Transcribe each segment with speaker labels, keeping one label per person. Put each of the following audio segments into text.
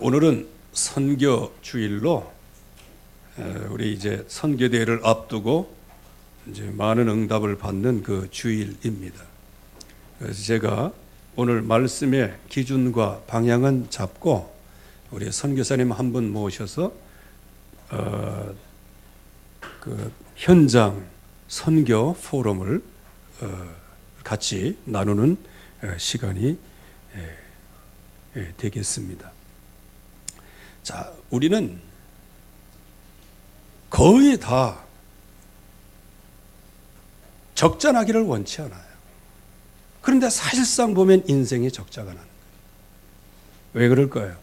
Speaker 1: 오늘은 선교 주일로 우리 이제 선교대회를 앞두고 이제 많은 응답을 받는 그 주일입니다. 그래서 제가 오늘 말씀의 기준과 방향은 잡고 우리 선교사님 한 분 모셔서 그 현장 선교 포럼을 같이 나누는 시간이 되겠습니다. 자, 우리는 거의 다 적자나기를 원치 않아요. 그런데 사실상 보면 인생에 적자가 나는 거예요. 왜 그럴까요?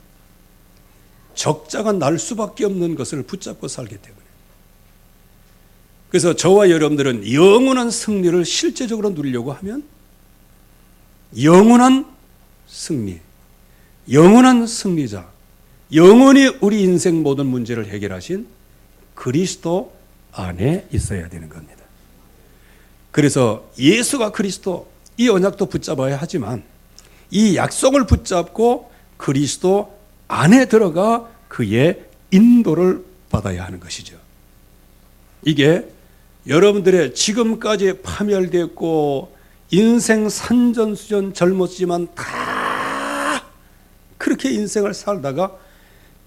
Speaker 1: 적자가 날 수밖에 없는 것을 붙잡고 살기 때문에. 그래서 저와 여러분들은 영원한 승리를 실제적으로 누리려고 하면 영원한 승리, 영원한 승리자, 영원히 우리 인생 모든 문제를 해결하신 그리스도 안에 있어야 되는 겁니다. 그래서 예수가 그리스도, 이 언약도 붙잡아야 하지만 이 약속을 붙잡고 그리스도 안에 들어가 그의 인도를 받아야 하는 것이죠. 이게 여러분들의 지금까지 파멸됐고 인생 산전수전 젊었지만 다 그렇게 인생을 살다가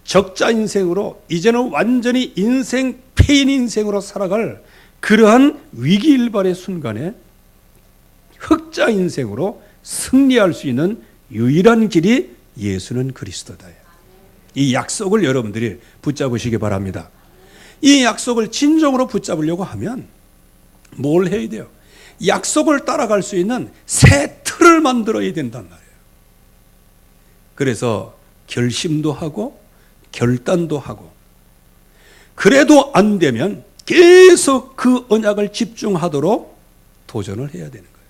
Speaker 1: 적자 인생으로 이제는 완전히 인생 폐인 인생으로 살아갈 그러한 위기일발의 순간에 흑자 인생으로 승리할 수 있는 유일한 길이 예수는 그리스도다. 이 약속을 여러분들이 붙잡으시기 바랍니다. 이 약속을 진정으로 붙잡으려고 하면 뭘 해야 돼요? 약속을 따라갈 수 있는 새 틀을 만들어야 된단 말이에요. 그래서 결심도 하고 결단도 하고, 그래도 안 되면 계속 그 언약을 집중하도록 도전을 해야 되는 거예요.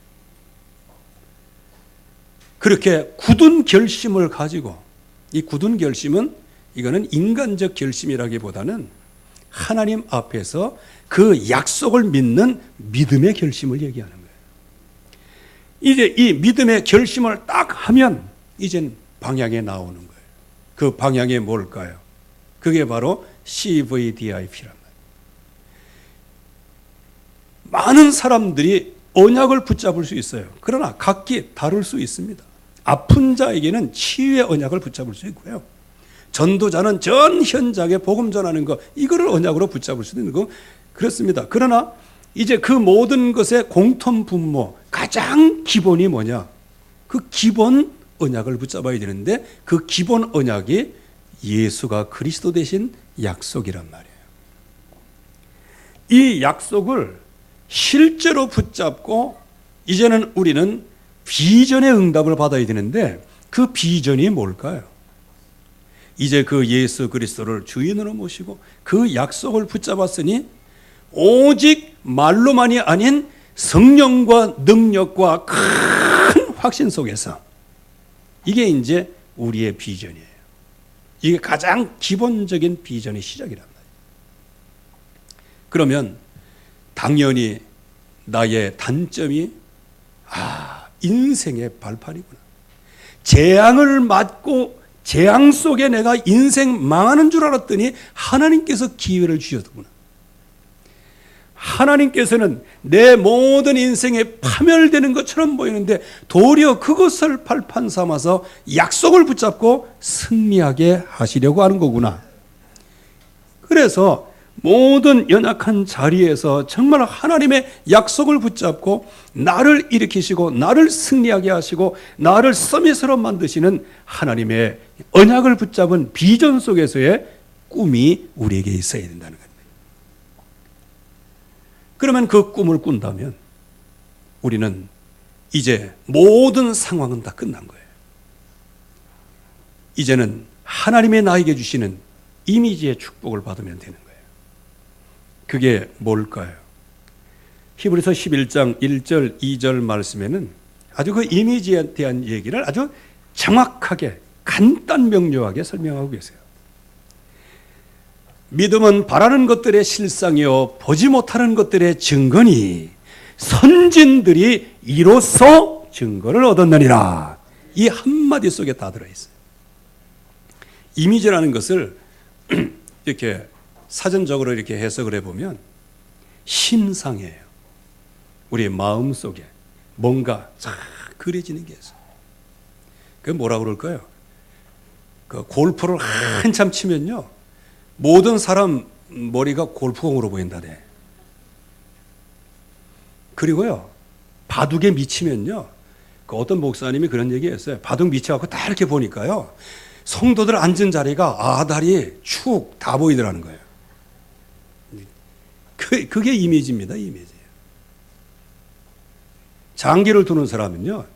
Speaker 1: 그렇게 굳은 결심을 가지고, 이 굳은 결심은 이거는 인간적 결심이라기보다는 하나님 앞에서 그 약속을 믿는 믿음의 결심을 얘기하는 거예요. 이제 이 믿음의 결심을 딱 하면 이젠 방향에 나오는 거예요. 그 방향이 뭘까요? 그게 바로 CVDIP란 말이에요. 많은 사람들이 언약을 붙잡을 수 있어요. 그러나 각기 다를 수 있습니다. 아픈 자에게는 치유의 언약을 붙잡을 수 있고요. 전도자는 전 현장에 복음 전하는 거, 이거를 언약으로 붙잡을 수 있는 거 그렇습니다. 그러나 이제 그 모든 것의 공통 분모, 가장 기본이 뭐냐? 그 기본 언약을 붙잡아야 되는데 그 기본 언약이 예수가 그리스도 되신 약속이란 말이에요. 이 약속을 실제로 붙잡고 이제는 우리는 비전의 응답을 받아야 되는데 그 비전이 뭘까요? 이제 그 예수 그리스도를 주인으로 모시고 그 약속을 붙잡았으니 오직 말로만이 아닌 성령과 능력과 큰 확신 속에서, 이게 이제 우리의 비전이에요. 이게 가장 기본적인 비전의 시작이란 말이에요. 그러면 당연히 나의 단점이 인생의 발판이구나. 재앙을 맞고 재앙 속에 내가 인생 망하는 줄 알았더니 하나님께서 기회를 주셨구나. 하나님께서는 내 모든 인생에 파멸되는 것처럼 보이는데 도리어 그것을 발판 삼아서 약속을 붙잡고 승리하게 하시려고 하는 거구나. 그래서 모든 연약한 자리에서 정말 하나님의 약속을 붙잡고 나를 일으키시고 나를 승리하게 하시고 나를 서밋으로 만드시는 하나님의 언약을 붙잡은 비전 속에서의 꿈이 우리에게 있어야 된다는 겁니다. 그러면 그 꿈을 꾼다면 우리는 이제 모든 상황은 다 끝난 거예요. 이제는 하나님의 나에게 주시는 이미지의 축복을 받으면 되는 거예요. 그게 뭘까요? 히브리서 11장 1절 2절 말씀에는 아주 그 이미지에 대한 얘기를 아주 정확하게 간단 명료하게 설명하고 계세요. 믿음은 바라는 것들의 실상이요 보지 못하는 것들의 증거니 선진들이 이로써 증거를 얻었느니라. 이 한마디 속에 다 들어있어요. 이미지라는 것을 이렇게 사전적으로 이렇게 해석을 해보면 심상이에요. 우리의 마음 속에 뭔가 쫙 그려지는 게 있어요. 그게 뭐라고 그럴까요? 그 골프를 한참 치면요, 모든 사람 머리가 골프공으로 보인다네. 그리고요, 바둑에 미치면요, 그 어떤 목사님이 그런 얘기했어요. 바둑 미쳐갖고 다 이렇게 보니까요, 성도들 앉은 자리가 아다리 축 다 보이더라는 거예요. 그게 이미지입니다. 이미지예요. 장기를 두는 사람은요,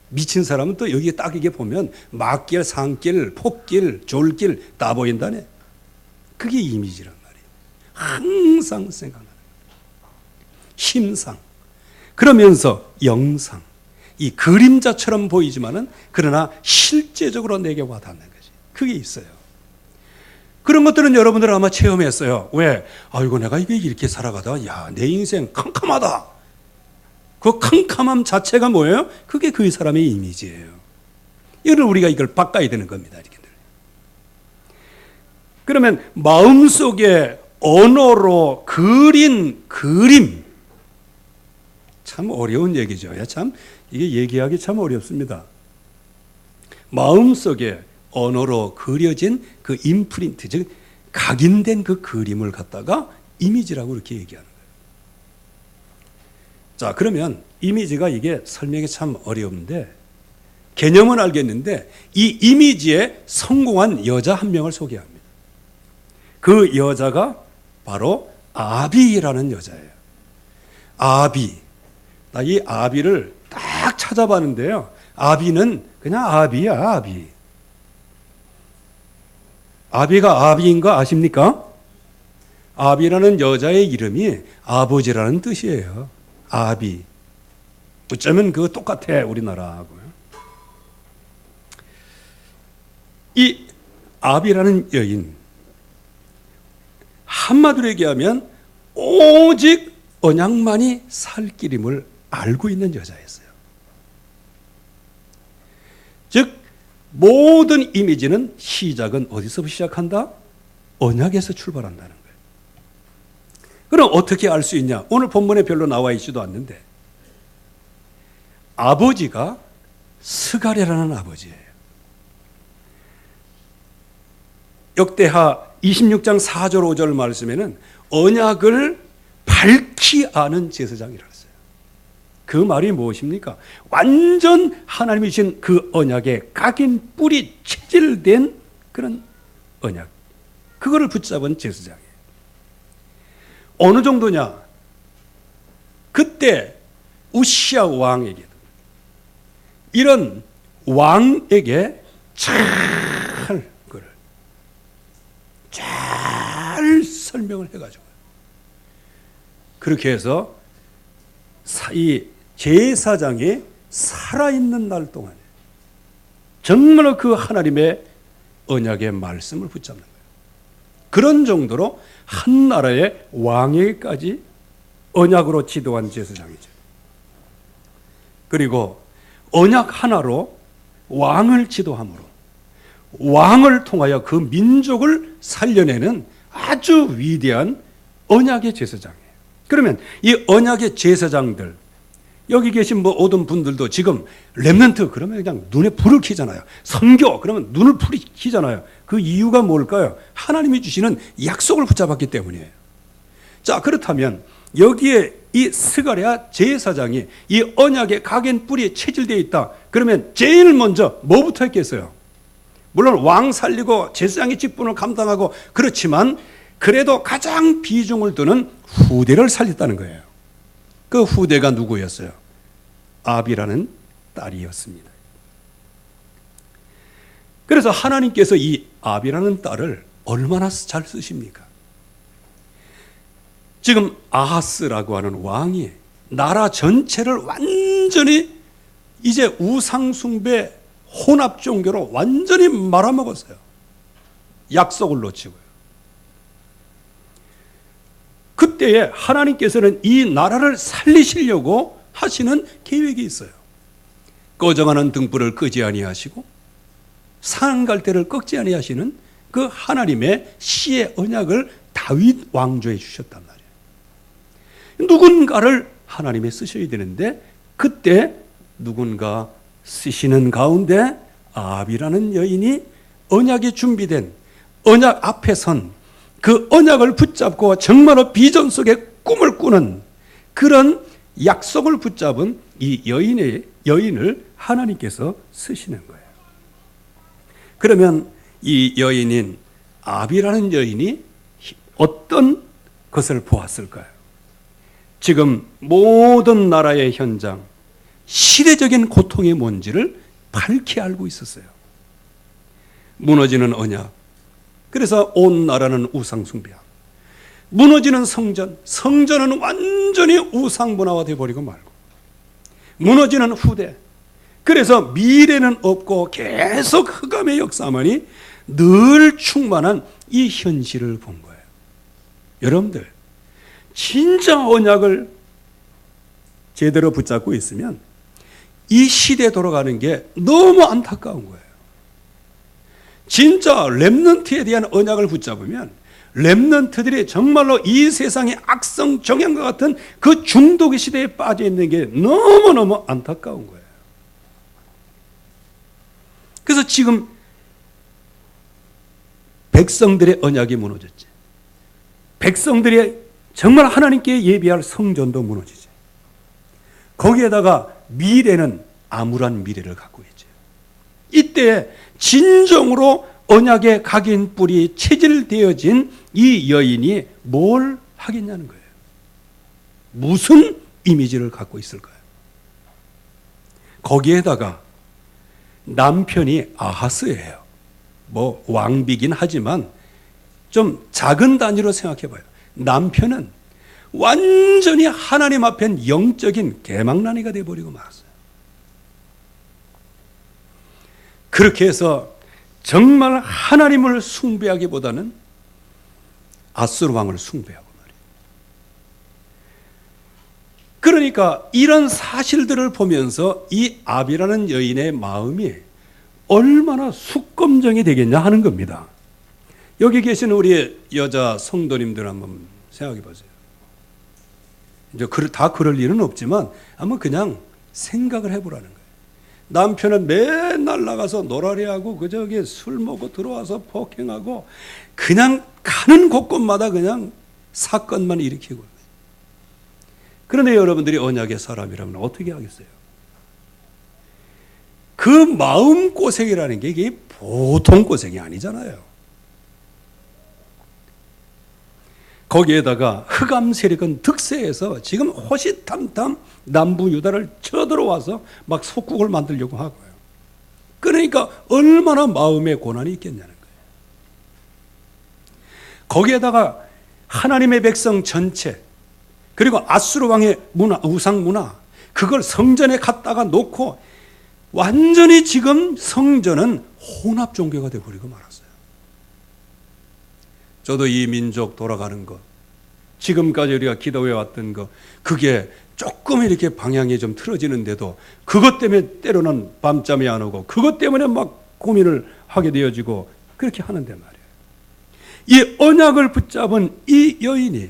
Speaker 1: 미친 사람은 또 여기에 딱 이게 보면 막길, 상길, 폭길, 졸길 다 보인다네. 그게 이미지란 말이에요. 항상 생각나는 거예요. 심상. 그러면서 영상. 이 그림자처럼 보이지만은 그러나 실제적으로 내게 와닿는 거지. 그게 있어요. 그런 것들은 여러분들 아마 체험했어요. 왜? 아이고, 내가 이렇게 살아가다가 야, 내 인생 캄캄하다. 그 캄캄함 자체가 뭐예요? 그게 그 사람의 이미지예요. 이걸 우리가 이걸 바꿔야 되는 겁니다. 이렇게. 그러면 마음속에 언어로 그린 그림, 참 어려운 얘기죠. 참 이게 얘기하기 참 어렵습니다. 마음속에 언어로 그려진 그 임프린트, 즉 각인된 그 그림을 갖다가 이미지라고 이렇게 얘기하는 거예요. 자, 그러면 이미지가 이게 설명이 참 어려운데 개념은 알겠는데 이 이미지에 성공한 여자 한 명을 소개합니다. 그 여자가 바로 아비라는 여자예요. 아비. 나 이 아비를 딱 찾아봤는데요. 아비는 그냥 아비야, 아비. 아비가 아비인 거 아십니까? 아비라는 여자의 이름이 아버지라는 뜻이에요. 아비. 어쩌면 그거 똑같아, 우리나라하고요. 이 아비라는 여인, 한마디로 얘기하면 오직 언약만이 살 길임을 알고 있는 여자였어요. 즉 모든 이미지는 시작은 어디서 시작한다? 언약에서 출발한다는 거예요. 그럼 어떻게 알 수 있냐? 오늘 본문에 별로 나와 있지도 않는데 아버지가 스가랴라는 아버지예요. 역대하 26장 4절 5절 말씀에는 언약을 밝히 아는 제사장이라고 했어요. 그 말이 무엇입니까? 완전 하나님이 주신 그 언약에 각인 뿌리 체질된 그런 언약, 그거를 붙잡은 제사장이에요. 어느 정도냐? 그때 우시야 왕에게, 이런 왕에게 잘 설명을 해가지고 그렇게 해서 이 제사장이 살아있는 날 동안에 정말로 그 하나님의 언약의 말씀을 붙잡는 거예요. 그런 정도로 한 나라의 왕에게까지 언약으로 지도한 제사장이죠. 그리고 언약 하나로 왕을 지도함으로 왕을 통하여 그 민족을 살려내는 아주 위대한 언약의 제사장이에요. 그러면 이 언약의 제사장들, 여기 계신 모든 분들도 지금 렘넌트 그러면 그냥 눈에 불을 켜잖아요. 선교 그러면 눈을 불이 켜잖아요. 그 이유가 뭘까요? 하나님이 주시는 약속을 붙잡았기 때문이에요. 자, 그렇다면 여기에 이 스가랴 제사장이 이 언약의 각인 뿌리에 체질되어 있다. 그러면 제일 먼저 뭐부터 했겠어요? 물론 왕 살리고 제사장의 직분을 감당하고 그렇지만 그래도 가장 비중을 두는 후대를 살렸다는 거예요. 그 후대가 누구였어요? 아비라는 딸이었습니다. 그래서 하나님께서 이 아비라는 딸을 얼마나 잘 쓰십니까? 지금 아하스라고 하는 왕이 나라 전체를 완전히 이제 우상숭배 혼합 종교로 완전히 말아먹었어요. 약속을 놓치고요. 그때에 하나님께서는 이 나라를 살리시려고 하시는 계획이 있어요. 꺼져가는 등불을 끄지 아니하시고 산 갈대를 꺾지 아니하시는 그 하나님의 씨의 언약을 다윗 왕조에 주셨단 말이에요. 누군가를 하나님이 쓰셔야 되는데 그때 누군가 쓰시는 가운데 아합이라는 여인이 언약이 준비된 언약 앞에 선 그 언약을 붙잡고 정말로 비전 속에 꿈을 꾸는 그런 약속을 붙잡은 이 여인을 하나님께서 쓰시는 거예요. 그러면 이 여인인 아합이라는 여인이 어떤 것을 보았을까요? 지금 모든 나라의 현장, 시대적인 고통이 뭔지를 밝히 알고 있었어요. 무너지는 언약, 그래서 온 나라는 우상 숭배하고, 무너지는 성전은 완전히 우상 문화화 되어버리고 말고, 무너지는 후대, 그래서 미래는 없고 계속 흑암의 역사만이 늘 충만한 이 현실을 본 거예요. 여러분들, 진짜 언약을 제대로 붙잡고 있으면 이 시대에 돌아가는 게 너무 안타까운 거예요. 진짜 렘넌트에 대한 언약을 붙잡으면 렘넌트들이 정말로 이 세상의 악성 정향과 같은 그 중독의 시대에 빠져 있는 게 너무너무 안타까운 거예요. 그래서 지금 백성들의 언약이 무너졌지. 백성들이 정말 하나님께 예비할 성전도 무너지지. 거기에다가 미래는 암울한 미래를 갖고 있죠. 이때 진정으로 언약의 각인 뿔이 체질되어진 이 여인이 뭘 하겠냐는 거예요. 무슨 이미지를 갖고 있을까요? 거기에다가 남편이 아하스예요. 뭐 왕비긴 하지만 좀 작은 단위로 생각해봐요. 남편은 완전히 하나님 앞엔 영적인 개망나니가 되어버리고 말았어요. 그렇게 해서 정말 하나님을 숭배하기보다는 아수르 왕을 숭배하고 말이에요. 그러니까 이런 사실들을 보면서 이 아합이라는 여인의 마음이 얼마나 숙검정이 되겠냐 하는 겁니다. 여기 계신 우리 여자 성도님들 한번 생각해 보세요. 이제 다 그럴 일은 없지만 한번 그냥 생각을 해보라는 거예요. 남편은 맨날 나가서 놀아리하고 그저기 술 먹고 들어와서 폭행하고 그냥 가는 곳곳마다 그냥 사건만 일으키고. 그런데 여러분들이 언약의 사람이라면 어떻게 하겠어요? 그 마음 고생이라는 게 이게 보통 고생이 아니잖아요. 거기에다가 흑암 세력은 득세해서 지금 호시탐탐 남부 유다를 쳐들어와서 막 속국을 만들려고 하고요. 그러니까 얼마나 마음에 고난이 있겠냐는 거예요. 거기에다가 하나님의 백성 전체, 그리고 아수르 왕의 문화, 우상 문화, 그걸 성전에 갖다가 놓고 완전히 지금 성전은 혼합 종교가 되어버리고 말았어요. 저도 이 민족 돌아가는 것, 지금까지 우리가 기도해 왔던 것, 그게 조금 이렇게 방향이 좀 틀어지는데도 그것 때문에 때로는 밤잠이 안 오고 그것 때문에 막 고민을 하게 되어지고 그렇게 하는데 말이에요. 이 언약을 붙잡은 이 여인이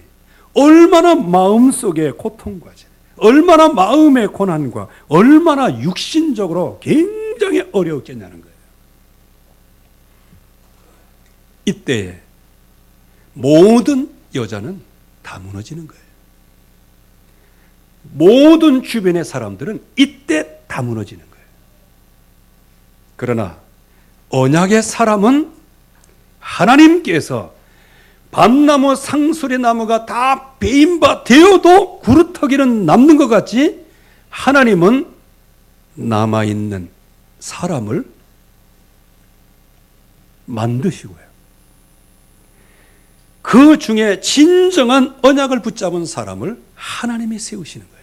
Speaker 1: 얼마나 마음속의 고통과 얼마나 마음의 고난과 얼마나 육신적으로 굉장히 어려웠겠냐는 거예요. 이때에 모든 여자는 다 무너지는 거예요. 모든 주변의 사람들은 이때 다 무너지는 거예요. 그러나 언약의 사람은 하나님께서 밤나무 상수리나무가 다 베인바 되어도 구루터기는 남는 것 같이 하나님은 남아있는 사람을 만드시고요. 그 중에 진정한 언약을 붙잡은 사람을 하나님이 세우시는 거예요.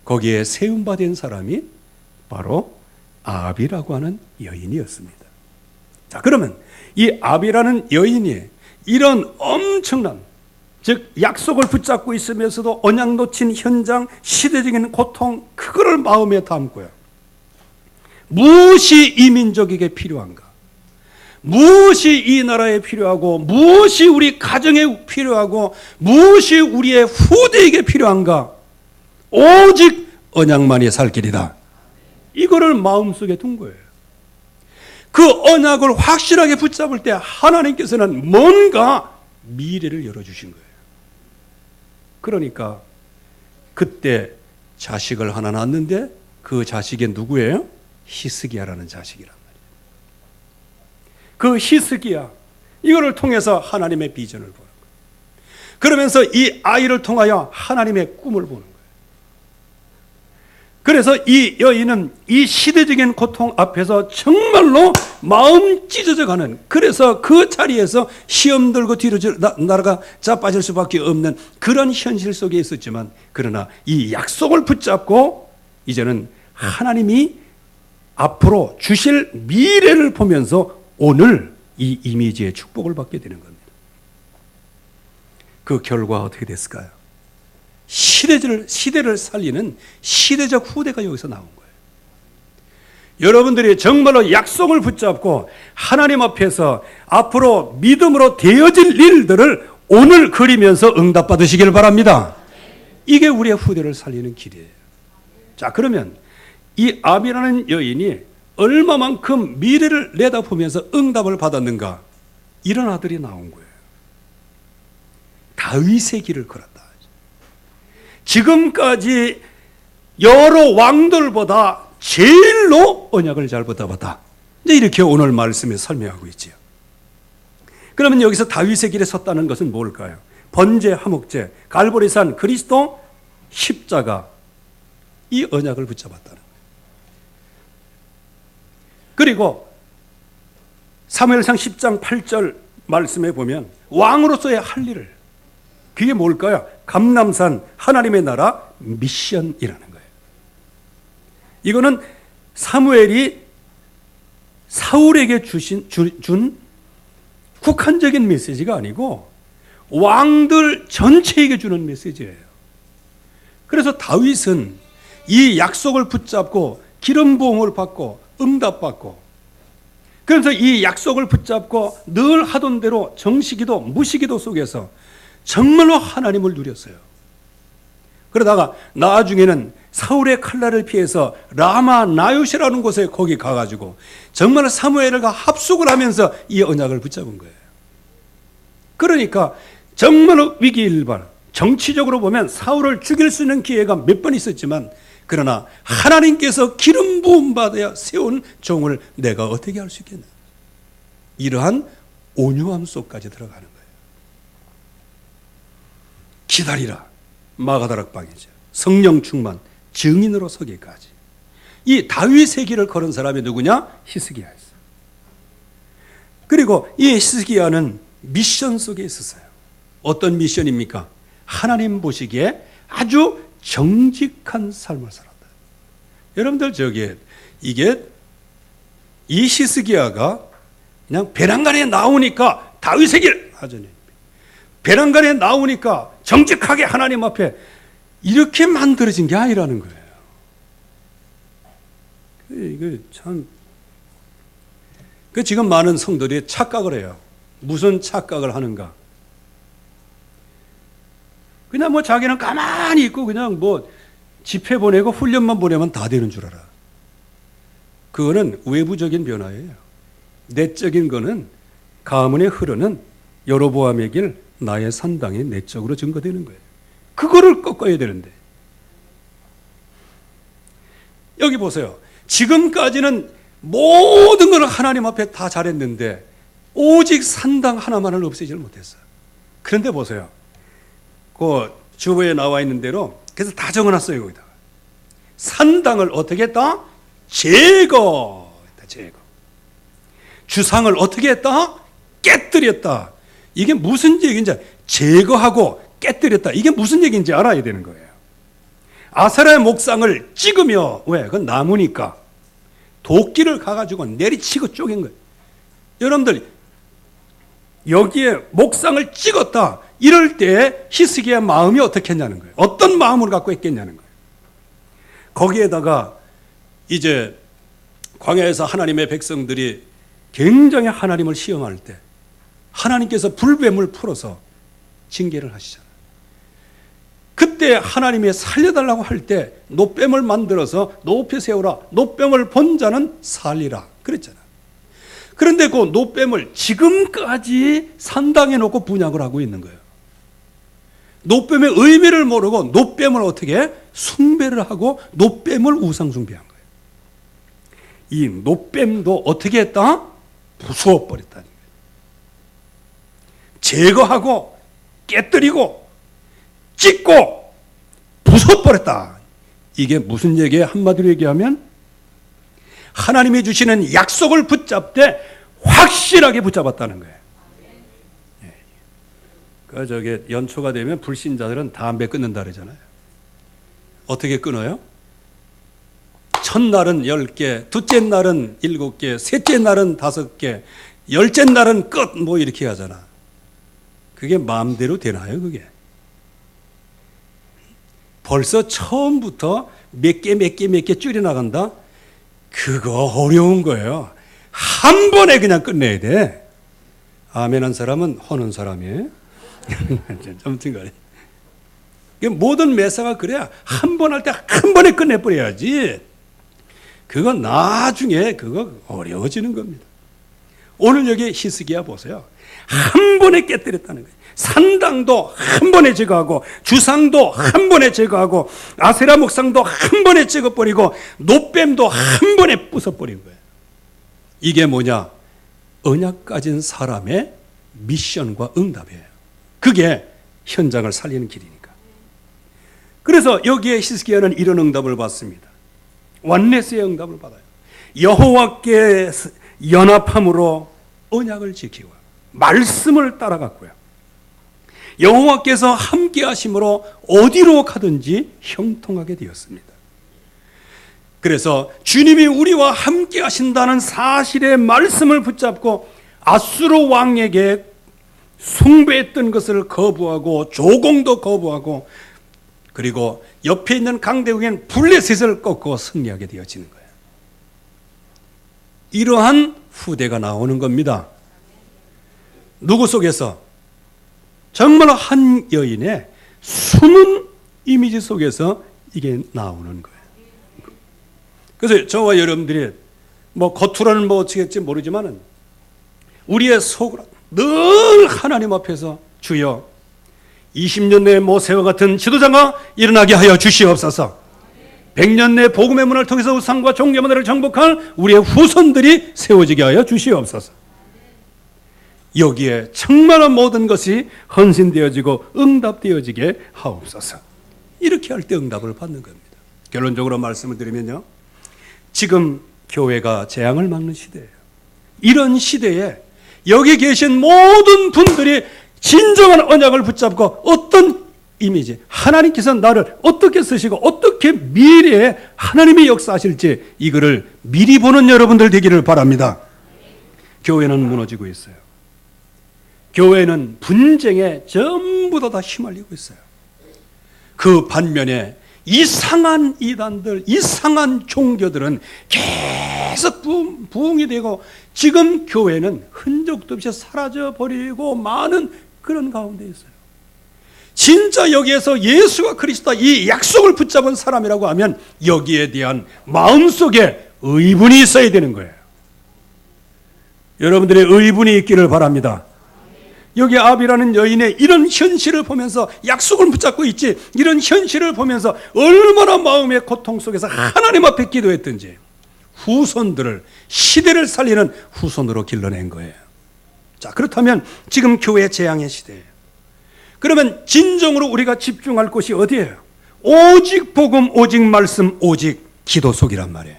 Speaker 1: 거기에 세움받은 사람이 바로 아합이라고 하는 여인이었습니다. 자, 그러면 이 아합이라는 여인이 이런 엄청난, 즉 약속을 붙잡고 있으면서도 언약 놓친 현장, 시대적인 고통, 그거를 마음에 담고요. 무엇이 이 민족에게 필요한가? 무엇이 이 나라에 필요하고 무엇이 우리 가정에 필요하고 무엇이 우리의 후대에게 필요한가? 오직 언약만이 살 길이다. 이거를 마음속에 둔 거예요. 그 언약을 확실하게 붙잡을 때 하나님께서는 뭔가 미래를 열어주신 거예요. 그러니까 그때 자식을 하나 낳았는데 그 자식이 누구예요? 히스기야라는 자식이란 말이에요. 그 히스기야, 이거를 통해서 하나님의 비전을 보는 거예요. 그러면서 이 아이를 통하여 하나님의 꿈을 보는 거예요. 그래서 이 여인은 이 시대적인 고통 앞에서 정말로 마음 찢어져 가는, 그래서 그 자리에서 시험 들고 뒤로 나라가 자빠질 수밖에 없는 그런 현실 속에 있었지만, 그러나 이 약속을 붙잡고 이제는 하나님이 앞으로 주실 미래를 보면서 오늘 이 이미지의 축복을 받게 되는 겁니다. 그 결과 어떻게 됐을까요? 시대를 살리는 시대적 후대가 여기서 나온 거예요. 여러분들이 정말로 약속을 붙잡고 하나님 앞에서 앞으로 믿음으로 되어질 일들을 오늘 그리면서 응답받으시길 바랍니다. 이게 우리의 후대를 살리는 길이에요. 자, 그러면 이 아비라는 여인이 얼마만큼 미래를 내다보면서 응답을 받았는가? 이런 아들이 나온 거예요. 다윗의 길을 걸었다. 지금까지 여러 왕들보다 제일로 언약을 잘 붙잡았다. 이제 이렇게 오늘 말씀에 설명하고 있지요. 그러면 여기서 다윗의 길에 섰다는 것은 뭘까요? 번제, 화목제, 갈보리산, 그리스도, 십자가, 이 언약을 붙잡았다는 거예요. 그리고 사무엘상 10장 8절 말씀에 보면 왕으로서의 할 일을, 그게 뭘까요? 감람산 하나님의 나라 미션이라는 거예요. 이거는 사무엘이 사울에게 준 국한적인 메시지가 아니고 왕들 전체에게 주는 메시지예요. 그래서 다윗은 이 약속을 붙잡고 기름 부음을 받고 응답받고, 그래서 이 약속을 붙잡고 늘 하던 대로 정시기도 무시기도 속에서 정말로 하나님을 누렸어요. 그러다가 나중에는 사울의 칼날을 피해서 라마 나요시라는 곳에 거기 가가지고 정말 사무엘과 합숙을 하면서 이 언약을 붙잡은 거예요. 그러니까 정말로 위기일발, 정치적으로 보면 사울을 죽일 수 있는 기회가 몇 번 있었지만, 그러나 하나님께서 기름 부음 받아야 세운 종을 내가 어떻게 할 수 있겠나? 이러한 온유함 속까지 들어가는 거예요. 기다리라, 마가다락방이죠. 성령 충만, 증인으로 서기까지. 이 다윗의 길을 걸은 사람이 누구냐? 히스기야였어요. 그리고 이 히스기야는 미션 속에 있었어요. 어떤 미션입니까? 하나님 보시기에 아주 정직한 삶을 살았다. 여러분들 이게 이 히스기야가 그냥 베란간에 나오니까 다윗의 길 하잖아요. 베란간에 나오니까 정직하게 하나님 앞에 이렇게 만들어진 게 아니라는 거예요. 이게 참, 지금 많은 성도들이 착각을 해요. 무슨 착각을 하는가? 그냥 뭐 자기는 가만히 있고 그냥 뭐 집회 보내고 훈련만 보내면 다 되는 줄 알아. 그거는 외부적인 변화예요. 내적인 거는 가문에 흐르는 여로보암의 길, 나의 산당이 내적으로 증거되는 거예요. 그거를 꺾어야 되는데. 여기 보세요. 지금까지는 모든 걸 하나님 앞에 다 잘했는데 오직 산당 하나만을 없애지를 못했어요. 그런데 보세요. 그 주보에 나와 있는 대로 그래서 다 적어놨어요. 거기다가 산당을 어떻게 했다? 제거했다. 제거. 주상을 어떻게 했다? 깨뜨렸다. 이게 무슨 얘기인지, 제거하고 깨뜨렸다, 이게 무슨 얘기인지 알아야 되는 거예요. 아세라의 목상을 찍으며, 왜? 그건 나무니까 도끼를 가가지고 내리치고 쪼갠 거예요. 여러분들 여기에 목상을 찍었다, 이럴 때 히스기야의 마음이 어떻게 했냐는 거예요. 어떤 마음을 갖고 했겠냐는 거예요. 거기에다가 이제 광야에서 하나님의 백성들이 굉장히 하나님을 시험할 때 하나님께서 불뱀을 풀어서 징계를 하시잖아요. 그때 하나님이 살려달라고 할 때 노뱀을 만들어서 높이 세우라, 노뱀을 본 자는 살리라 그랬잖아요. 그런데 그 노뱀을 지금까지 산당에 놓고 분양을 하고 있는 거예요. 노뱀의 의미를 모르고 노뱀을 어떻게 숭배를 하고 노뱀을 우상 숭배한 거예요. 이 노뱀도 어떻게 했다? 부수어버렸다는 거예요. 제거하고 깨뜨리고 찢고 부숴버렸다. 이게 무슨 얘기예요? 한마디로 얘기하면 하나님이 주시는 약속을 붙잡되 확실하게 붙잡았다는 거예요. 그 저게 연초가 되면 불신자들은 담배 끊는다 그러잖아요. 어떻게 끊어요? 첫날은 10개, 둘째 날은 7개, 셋째 날은 5개, 열째 날은 끝, 뭐 이렇게 하잖아. 그게 마음대로 되나요, 그게? 벌써 처음부터 몇 개 줄여나간다? 그거 어려운 거예요. 한 번에 그냥 끝내야 돼. 아멘 한 사람은 허는 사람이에요. 아무튼 간에. 모든 매사가 그래야 한 번 할 때 한 번에 끝내버려야지. 그건 나중에 그거 어려워지는 겁니다. 오늘 여기 히스기야 보세요. 한 번에 깨뜨렸다는 거예요. 산당도 한 번에 제거하고 주상도 한 번에 제거하고 아세라 목상도 한 번에 찍어버리고 노뱀도 한 번에 부숴버린 거예요. 이게 뭐냐? 언약 가진 사람의 미션과 응답이에요. 그게 현장을 살리는 길이니까. 그래서 여기에 히스기야는 이런 응답을 받습니다. 완네스의 응답을 받아요. 여호와께 연합함으로 언약을 지키고 말씀을 따라갔고요. 여호와께서 함께 하심으로 어디로 가든지 형통하게 되었습니다. 그래서 주님이 우리와 함께 하신다는 사실의 말씀을 붙잡고 아수르 왕에게 숭배했던 것을 거부하고 조공도 거부하고 그리고 옆에 있는 강대국인 블레셋을 꺾고 승리하게 되어지는 거예요. 이러한 후대가 나오는 겁니다. 누구 속에서? 정말 한 여인의 숨은 이미지 속에서 이게 나오는 거예요. 그래서 저와 여러분들이 뭐 겉으로는 뭐 어찌겠지 모르지만은 우리의 속으로 늘 하나님 앞에서 주여 20년 내에 모세와 같은 지도자가 일어나게 하여 주시옵소서. 100년 내 복음의 문을 통해서 우상과 종교 문화를 정복할 우리의 후손들이 세워지게 하여 주시옵소서. 여기에 정말 모든 것이 헌신되어지고 응답되어지게 하옵소서. 이렇게 할 때 응답을 받는 겁니다. 결론적으로 말씀을 드리면요, 지금 교회가 재앙을 막는 시대예요. 이런 시대에 여기 계신 모든 분들이 진정한 언약을 붙잡고 어떤 이미지, 하나님께서 나를 어떻게 쓰시고 어떻게 미래에 하나님이 역사하실지 이거를 미리 보는 여러분들 되기를 바랍니다. 교회는 무너지고 있어요. 교회는 분쟁에 전부 다 휘말리고 있어요. 그 반면에 이상한 이단들, 이상한 종교들은 계속 부흥이 되고 지금 교회는 흔적도 없이 사라져버리고 많은 그런 가운데 있어요. 진짜 여기에서 예수가 그리스도다 이 약속을 붙잡은 사람이라고 하면 여기에 대한 마음속에 의분이 있어야 되는 거예요. 여러분들의 의분이 있기를 바랍니다. 여기 아비라는 여인의 이런 현실을 보면서 약속을 붙잡고 있지, 이런 현실을 보면서 얼마나 마음의 고통 속에서 하나님 앞에 기도했든지 후손들을, 시대를 살리는 후손으로 길러낸 거예요. 자, 그렇다면 지금 교회 재앙의 시대예요. 그러면 진정으로 우리가 집중할 곳이 어디예요? 오직 복음, 오직 말씀, 오직 기도 속이란 말이에요.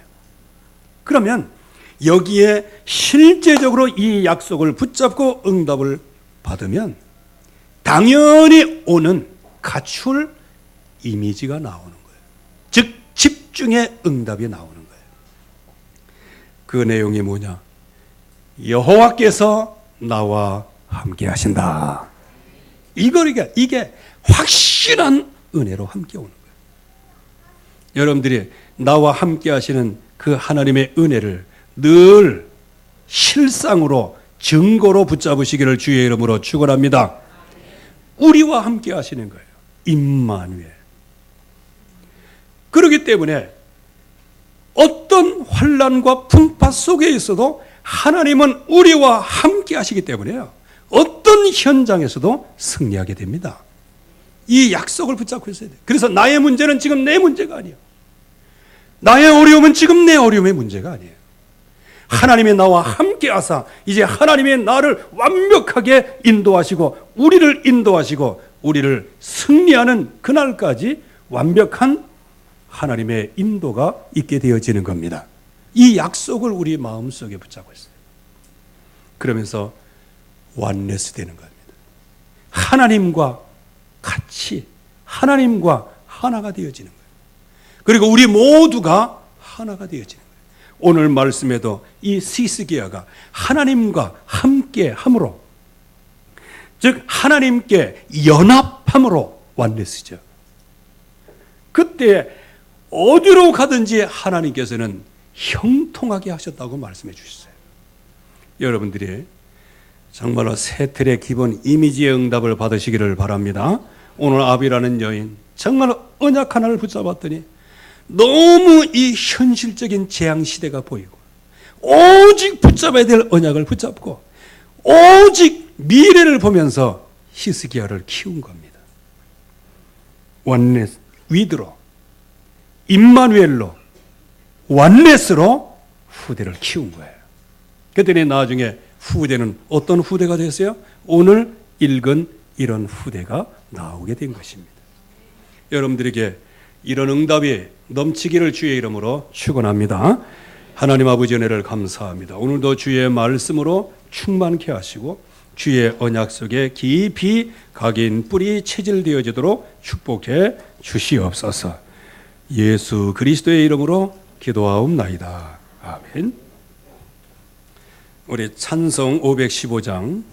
Speaker 1: 그러면 여기에 실제적으로 이 약속을 붙잡고 응답을 받으면 당연히 오는 갖출 이미지가 나오는 거예요. 즉 집중의 응답이 나오는 거예요. 그 내용이 뭐냐? 여호와께서 나와 함께 하신다. 이게 확실한 은혜로 함께 오는 거예요. 여러분들이 나와 함께 하시는 그 하나님의 은혜를 늘 실상으로 증거로 붙잡으시기를 주의 이름으로 축원합니다. 우리와 함께 하시는 거예요. 임마누엘. 그렇기 때문에 어떤 환난과 풍파 속에 있어도 하나님은 우리와 함께 하시기 때문에요. 어떤 현장에서도 승리하게 됩니다. 이 약속을 붙잡고 있어야 돼요. 그래서 나의 문제는 지금 내 문제가 아니에요. 나의 어려움은 지금 내 어려움의 문제가 아니에요. 하나님의 나와 함께 하사 이제 하나님의 나를 완벽하게 인도하시고 우리를 인도하시고 우리를 승리하는 그날까지 완벽한 하나님의 인도가 있게 되어지는 겁니다. 이 약속을 우리 마음속에 붙잡고 있어요. 그러면서 원네스 되는 겁니다. 하나님과 같이 하나님과 하나가 되어지는 거예요. 그리고 우리 모두가 하나가 되어지는 거예요. 오늘 말씀에도 이 시스기야가 하나님과 함께 함으로, 즉 하나님께 연합함으로 원네스죠. 그때 어디로 가든지 하나님께서는 형통하게 하셨다고 말씀해 주셨어요. 여러분들이 정말로 새 틀의 기본 이미지의 응답을 받으시기를 바랍니다. 오늘 아비라는 여인 정말 언약 하나를 붙잡았더니 너무 이 현실적인 재앙 시대가 보이고 오직 붙잡아야 될 언약을 붙잡고 오직 미래를 보면서 히스기야를 키운 겁니다. 원넷 위드로 임마누엘로 원넷으로 후대를 키운 거예요. 그랬더니 나중에 후대는 어떤 후대가 됐어요? 오늘 읽은 이런 후대가 나오게 된 것입니다. 여러분들에게 이런 응답이 넘치기를 주의 이름으로 축원합니다. 하나님 아버지 은혜를 감사합니다. 오늘도 주의 말씀으로 충만케 하시고 주의 언약 속에 깊이 각인 뿌리 체질되어지도록 축복해 주시옵소서. 예수 그리스도의 이름으로 기도하옵나이다. 아멘. 우리 찬송 515장